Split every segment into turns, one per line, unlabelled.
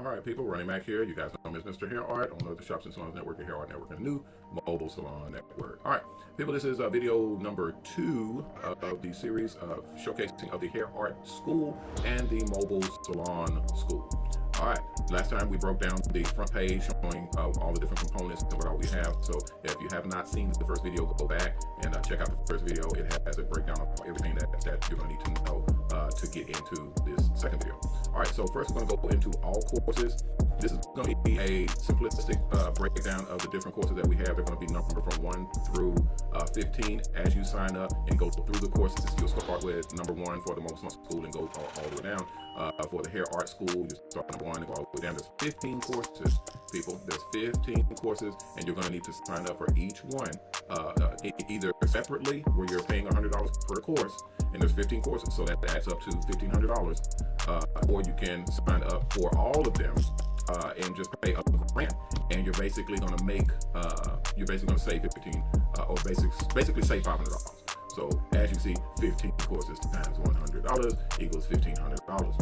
All right, people, Ronnie Mac here. You guys know me as Mr. Hair Art, owner of the Shops Salons Network, the Hair Art Network, and the new Mobile Salon Network. All right, people, this is video number 2 of the series of showcasing of the Hair Art School and the Mobile Salon School. All right, last time we broke down the front page showing all the different components and what all we have. So if you have not seen the first video, go back and check out the first video. It has a breakdown of everything that you're going to need to know to get into this second video. All right, so first we're going to go into all courses. This is going to be a simplistic breakdown of the different courses that we have. They're going to be numbered from 1 through 15. As you sign up and go through the courses, you'll start with number 1 for the Mobile Salon School and go all the way down. For the Hair Art School, you start number 1 and go all the way down. There's 15 courses, people. There's 15 courses, and you're going to need to sign up for each one either separately, where you're paying $100 per course, and there's 15 courses, so that adds up to $1,500. Or you can sign up for all of them and just pay a grand, and you're basically going to make you're basically going to save 15 or basically save $500. So as you see, 15 courses times $100 equals $1,500.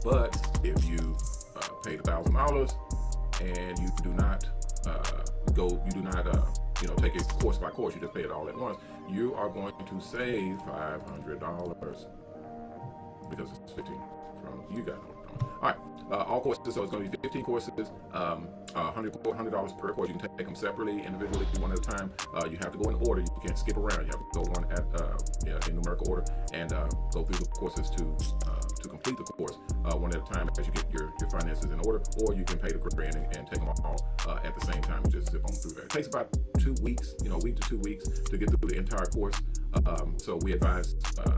But if you paid $1,000 and you do not take it course by course, you just pay it all at once, you are going to save $500 because it's 15 from you guys. All right, all courses, so it's going to be 15 courses, $100 per course. You can take them separately, individually, one at a time. You have to go in order. You can't skip around. You have to go one at in numerical order and go through the courses to complete the course one at a time as you get your finances in order, or you can pay the grand and take them all at the same time and just zip on through there. It takes about 2 weeks, a week to 2 weeks to get through the entire course. So we advise,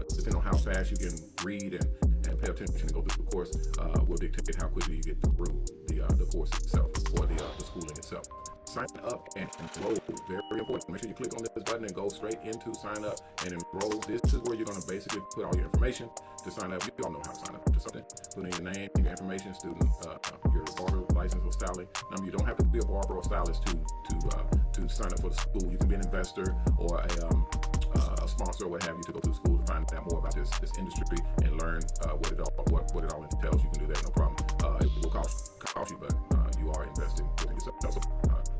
depending on how fast you can read and pay attention and go through the course, will dictate how quickly you get through the course itself or the schooling itself. Sign up and enroll. Very important. Make sure you click on this button and go straight into sign up and enroll. This is where you're going to basically put all your information to sign up. You all know how to sign up to something. Put in your name, your information, student, your barber license or styling number. You don't have to be a barber or stylist to sign up for the school. You can be an investor or a sponsor or what have you to go to the school to find out more about this industry and learn what it all entails. You can do that, no problem. It will cost you, but you are investing in yourself.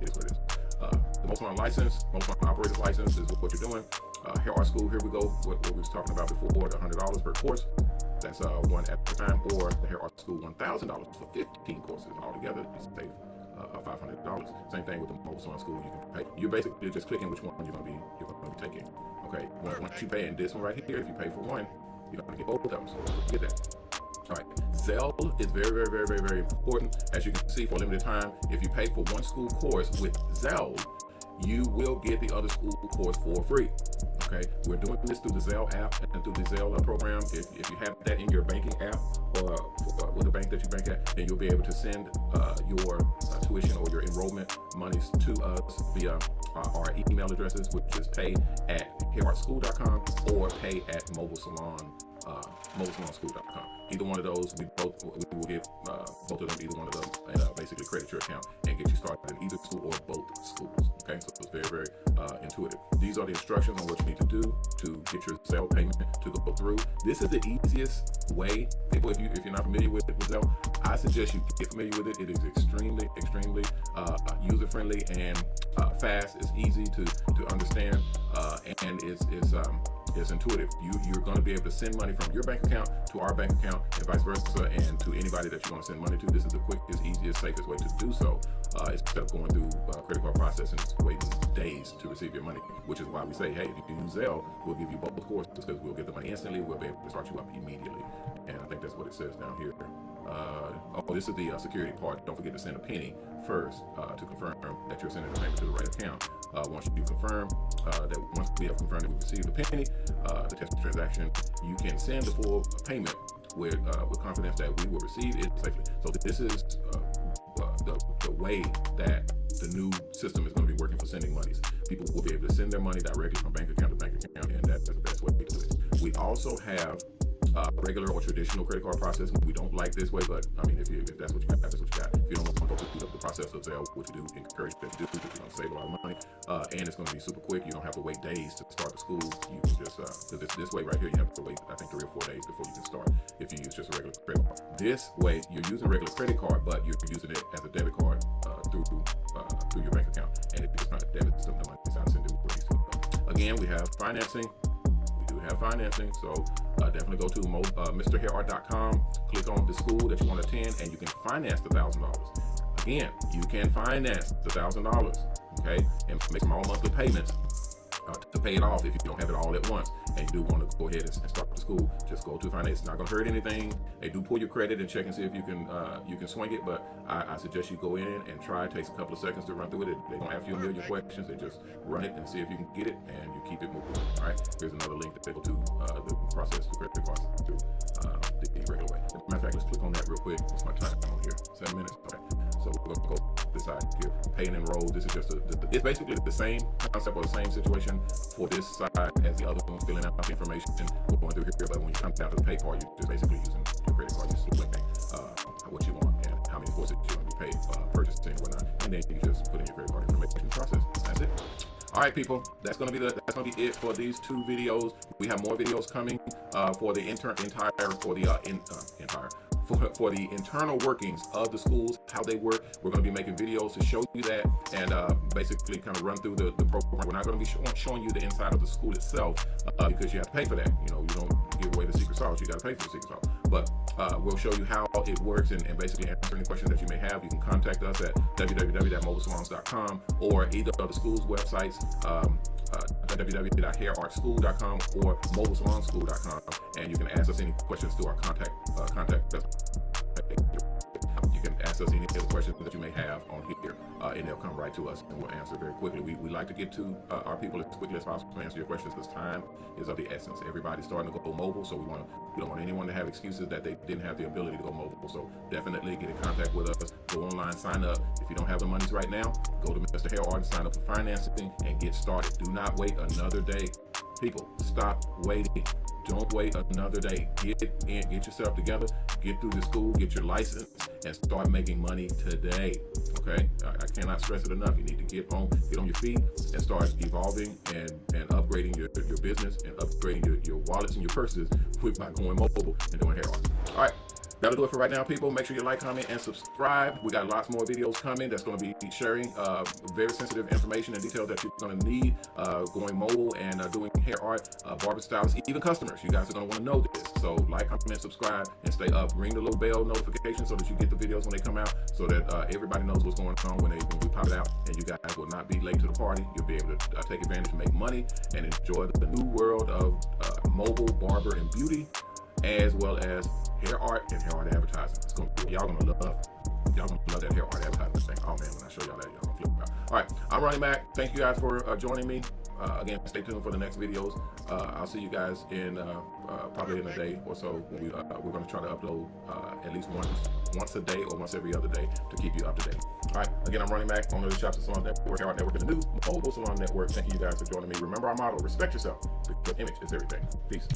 It is what it is. The Mobile Salon license, Mobile Salon operator's license is what you're doing. Hair Art School, here we go. What we was talking about before, the $100 per course. That's one at a time, or the Hair Art School, $1,000 for 15 courses altogether. You save $500. Same thing with the Mobile Salon School. You can pay. You're basically just clicking which one you're going to be taking. Okay. Once you pay in this one right here, if you pay for one, you're going to get both of them. So get that. All right, Zelle is very, very, very, very, very important. As you can see, for a limited time, if you pay for one school course with Zelle, you will get the other school course for free. Okay, we're doing this through the Zelle app and through the Zelle program. If you have that in your banking app or with a bank that you bank at, then you'll be able to send your tuition or your enrollment monies to us via our email addresses, which is pay@hairartschool.com or pay@mobilesalonschool.com. Either one of those, we will get both of them, either one of them, and basically credit your account and get you started in either school or both schools. Okay, so it's very, very intuitive. These are the instructions on what you need to do to get your Zelle payment to go through. This is the easiest way, people. If you're not familiar with Zelle, I suggest you get familiar with it. It is extremely, extremely user friendly and fast. It's easy to understand, and it's intuitive. You're going to be able to send money from your bank account to our bank account and vice versa, and to anybody that you want to send money to. This is the quickest, easiest, safest way to do so. Instead of going through credit card processing and waiting days to receive your money, which is why we say, hey, if you use Zelle, we'll give you both courses because we'll get the money instantly. We'll be able to start you up immediately. And I think that's what it says down here. This is the security part. Don't forget to send a penny first to confirm that you're sending the payment to the right account. Once you confirm once we have confirmed that we received the penny, the test transaction, you can send the full payment with confidence that we will receive it safely. So this is the way that the new system is going to be working for sending monies. People will be able to send their money directly from bank account to bank account, and that's the best way to do it. We also have regular or traditional credit card processing. We don't like this way, but I mean, if that's what you got, that's what you got. If you don't want to go through the process of Zelle, what you do, encourage that you do, because you're going to save a lot of money, and it's going to be super quick. You don't have to wait days to start the school. You can just, because this way right here, you have to wait, I think, 3 or 4 days before you can start if you use just a regular credit card. This way, you're using a regular credit card, but you're using it as a debit card through your bank account. And if it's not a debit, it's something like this, I'll send it where you see it. Again, we have financing. We do have financing, so definitely go to MrHairArt.com, click on the school that you want to attend, and you can finance the $1,000. Again, you can finance the $1,000, okay, and make small monthly payments to pay it off if you don't have it all at once, and you do want to go ahead and start the school. Just go to finance. It's not going to hurt anything. They do pull your credit and check and see if you can swing it, but I suggest you go in and try. It takes a couple of seconds to run through it. They don't ask you a million questions. They just run it and see if you can get it, and you keep it moving. All right. Here's another link that they go to the process the credit cards through the regular way. As a matter of fact, let's click on that real quick. What's my time on here? 7 minutes. Okay. So we're going to go this side here. Pay and enroll. This is just it's basically the same concept or the same situation for this side as the other one, filling out the information, going through here. But when you come down to the pay part, you're just basically using your credit card. You're selecting what you want and how many courses you're going to be paid, purchasing and whatnot, and then you just put in your credit card information process. That's it. All right, people. That's going to be it for these 2 videos. We have more videos coming for the for the internal workings of the schools, how they work. We're going to be making videos to show you that and basically kind of run through the program. We're not going to be showing you the inside of the school itself because you have to pay for that. You know, you don't give away the secret sauce. You got to pay for the secret sauce. But we'll show you how it works and basically answer any questions that you may have. You can contact us at www.mobilesalons.com or either of the school's websites, www.hairartschool.com or mobilesalonschool.com, and you can ask us any questions through our contact us. You can ask us any other questions that you may have on here, and they'll come right to us, and we'll answer very quickly. We like to get to our people as quickly as possible to answer your questions, because time is of the essence. Everybody's starting to go mobile, so we don't want anyone to have excuses that they didn't have the ability to go mobile. So definitely get in contact with us. Go online, sign up. If you don't have the monies right now, go to Mr. Hair Art and sign up for financing and get started. Do not wait another day. People, stop waiting. Don't wait another day. Get in, get yourself together, get through the school, get your license, and start making money today. Okay? I cannot stress it enough. You need to get on your feet and start evolving and upgrading your business and upgrading your wallets and your purses by going mobile and doing hair art. All right. That'll do it for right now, people. Make sure you like, comment, and subscribe. We got lots more videos coming that's going to be sharing very sensitive information and details that you're going to need going mobile and doing hair art, barber stylists, even customers. You guys are going to want to know this. So like, comment, subscribe, and stay up. Ring the little bell notification so that you get the videos when they come out, so that everybody knows what's going on when we pop it out, and you guys will not be late to the party. You'll be able to take advantage and make money and enjoy the new world of mobile barber and beauty, as well as hair art and hair art advertising. It's gonna be, y'all gonna love that hair art advertising thing. Oh man, when I show y'all that, y'all gonna flip out. All right, I'm Ronnie Mac. Thank you guys for joining me. Again, stay tuned for the next videos. I'll see you guys in probably in a day or so. We're gonna try to upload at least once a day or once every other day to keep you up to date. All right, again, I'm Ronnie Mac, owner of the Shops Salons NETWORK, Hair Art Network, and the new Mobile Salon Network. Thank you guys for joining me. Remember our motto: respect yourself, because image is everything. Peace.